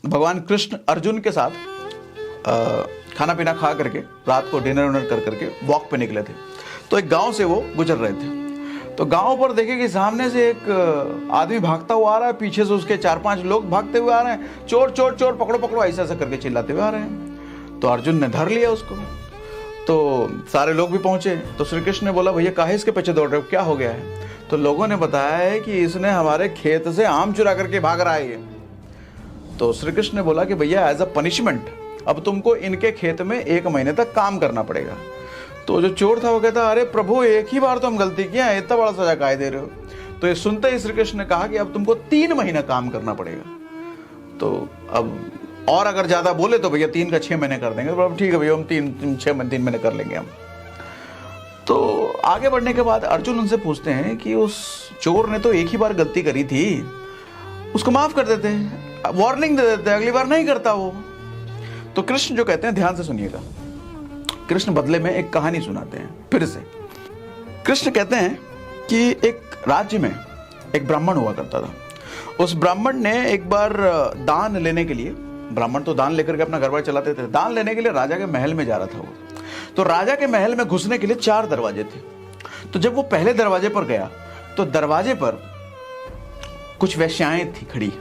भगवान कृष्ण अर्जुन के साथ खाना पीना खा करके रात को डिनर विनर कर करके वॉक पे निकले थे। तो एक गांव से वो गुजर रहे थे। तो गांव पर देखे कि सामने से एक आदमी भागता हुआ आ रहा है, पीछे से उसके 4-5 लोग भागते हुए आ रहे हैं, चोर चोर चोर, पकड़ो पकड़ो, ऐसा ऐसा करके चिल्लाते हुए आ रहे हैं। तो अर्जुन ने धर लिया उसको। तो सारे लोग भी पहुंचे। तो श्री कृष्ण ने बोला, भैया काहे इसके पीछे दौड़ रहे हो, क्या हो गया है? तो लोगों ने बताया है कि इसने हमारे खेत से आम चुरा करके भाग रहा है ये। तो श्री कृष्ण ने बोला कि भैया एज अ पनिशमेंट अब तुमको इनके खेत में 1 महीने तक काम करना पड़ेगा। तो जो चोर था वो कहता, अरे प्रभु एक ही बार तो हम गलती किया है, इतना बड़ा सजा काहे दे रहे हो? तो ये सुनते ही श्री कृष्ण ने कहा कि अब तुमको 3 महीना काम करना पड़ेगा। तो अब और अगर ज्यादा बोले तो भैया 3 का 6 महीने कर देंगे। तो ठीक है भैया, हम 3 महीने कर लेंगे हम। तो आगे बढ़ने के बाद अर्जुन उनसे पूछते हैं कि उस चोर ने तो एक ही बार गलती करी थी, उसको माफ कर देते, वार्निंग दे देते, अगली बार नहीं करता वो। तो कृष्ण जो कहते हैं, ध्यान से सुनिएगा, कृष्ण बदले में एक कहानी सुनाते हैं फिर से। कृष्ण कहते हैं कि एक राज्य में एक ब्राह्मण हुआ करता था। उस ब्राह्मण ने एक बार दान लेने के लिए, ब्राह्मण तो दान लेकर के अपना घर बार चलाते थे, दान लेने के लिए राजा के महल में जा रहा था वो। तो राजा के महल में घुसने के लिए 4 दरवाजे थे। तो जब वो पहले दरवाजे पर गया तो दरवाजे पर कुछ वेश्याएं थी खड़ी,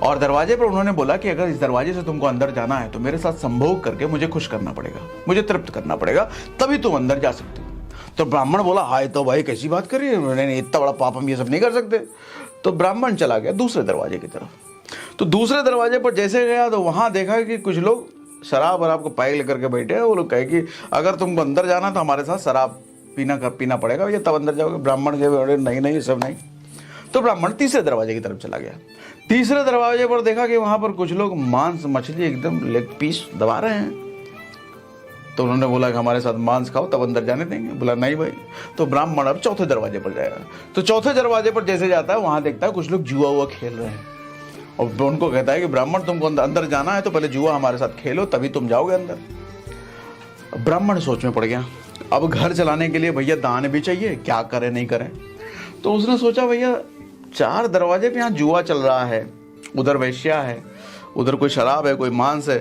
और दरवाजे पर उन्होंने बोला कि अगर इस दरवाजे से तुमको अंदर जाना है तो मेरे साथ संभोग करके मुझे खुश करना पड़ेगा, मुझे तृप्त करना पड़ेगा, तभी तुम अंदर जा सकते हो। तो ब्राह्मण बोला, हाय तो भाई कैसी बात कर रही है, नहीं इतना बड़ा पाप हम ये सब नहीं कर सकते। तो ब्राह्मण चला गया दूसरे दरवाजे की तरफ। तो दूसरे दरवाजे पर जैसे गया तो वहां देखा कि कुछ लोग शराब और आपको पैक लेकर के बैठे हैं। वो लोग कहे कि अगर तुमको अंदर जाना तो हमारे साथ शराब पीना पड़ेगा, ये तब अंदर जाओगे। ब्राह्मण के नहीं सब नहीं। तो ब्राह्मण तीसरे दरवाजे की तरफ चला गया। तीसरे दरवाजे पर देखा कि वहां पर कुछ लोग मांस मछली एकदम लेग पीस दबा रहे हैं। तो उन्होंने बोला कि हमारे साथ मांस खाओ तब अंदर जाने देंगे। बोला नहीं भाई। तो ब्राह्मण अब चौथे दरवाजे पर जाएगा। तो चौथे दरवाजे पर जैसे जाता है वहां देखता है कुछ लोग जुआ हुआ खेल रहे हैं, और उनको कहता है कि ब्राह्मण तुमको अंदर जाना है तो पहले जुआ हमारे साथ खेलो तभी तुम जाओगे अंदर। ब्राह्मण सोच में पड़ गया, अब घर चलाने के लिए भैया दान भी चाहिए, क्या करें नहीं करें। तो उसने सोचा भैया 4 दरवाजे पे यहाँ जुआ चल रहा है, उधर वैश्या है, उधर कोई शराब है, कोई मांस है,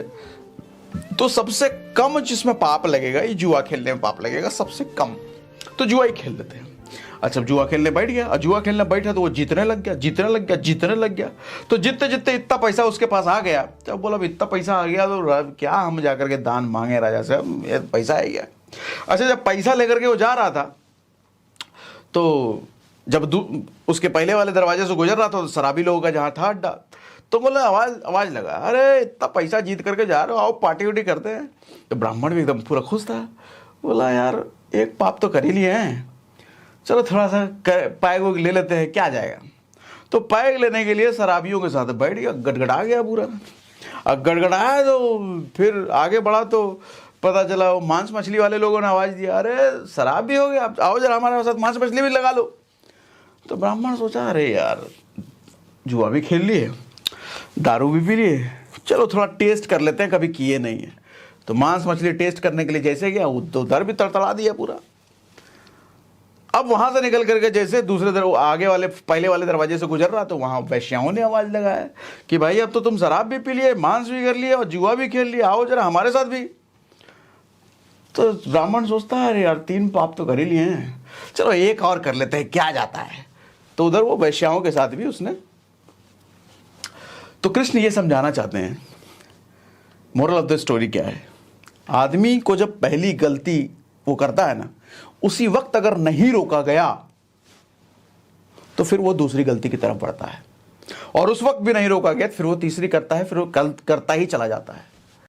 तो सबसे कम जिसमें पाप लगेगा ये जुआ खेलने में पाप लगेगा सबसे कम, तो जुआ ही खेल लेते हैं। अच्छा जुआ खेलने बैठ गया, और जुआ खेलने बैठा तो वो जीतने लग गया। तो जितने जितने इतना पैसा उसके पास आ गया, जब बोला इतना पैसा आ गया तो क्या हम जाकर के दान मांगे राजा से, ये पैसा है क्या। अच्छा जब पैसा लेकर के वो जा रहा था तो जब उसके पहले वाले दरवाजे से गुजर रहा था तो शराबी लोगों का जहाँ था अड्डा, तो बोला आवाज लगा, अरे इतना पैसा जीत करके जा रहे हो, आओ पार्टी वार्टी करते हैं। तो ब्राह्मण भी एकदम पूरा खुश था, बोला यार एक पाप तो कर ही लिए हैं, चलो थोड़ा सा पैग ले लेते हैं, क्या जाएगा। तो पैग लेने के लिए शराबियों के साथ बैठ गया, गड़गड़ा गया पूरा। अब गड़गड़ाया तो फिर आगे बढ़ा तो पता चला वो मांस मछली वाले लोगों ने आवाज़ दिया, अरे शराब भी हो गया, आओ जरा हमारे साथ मांस मछली भी लगा लो। तो ब्राह्मण सोचा, अरे यार जुआ भी खेल लिए, दारू भी पी लिए, चलो थोड़ा टेस्ट कर लेते हैं, कभी किए नहीं है। तो मांस मछली टेस्ट करने के लिए जैसे गया तो दर भी तड़तड़ा दिया पूरा। अब वहां से निकल करके जैसे दूसरे आगे वाले पहले वाले दरवाजे से गुजर रहा तो वहां वैश्याओं ने आवाज लगाया कि भाई अब तो तुम शराब भी पी लिए, मांस भी कर लिए और जुआ भी खेल लिया, आओ जरा हमारे साथ भी। तो ब्राह्मण सोचता है, अरे यार 3 पाप तो कर ही लिए हैं, चलो एक और कर लेते हैं, क्या जाता है। तो उधर वो वैश्याओं के साथ भी उसने। तो कृष्ण ये समझाना चाहते हैं, मोरल ऑफ द स्टोरी क्या है, आदमी को जब पहली गलती वो करता है ना, उसी वक्त अगर नहीं रोका गया तो फिर वो दूसरी गलती की तरफ बढ़ता है, और उस वक्त भी नहीं रोका गया फिर वो तीसरी करता है, फिर वो करता ही चला जाता है।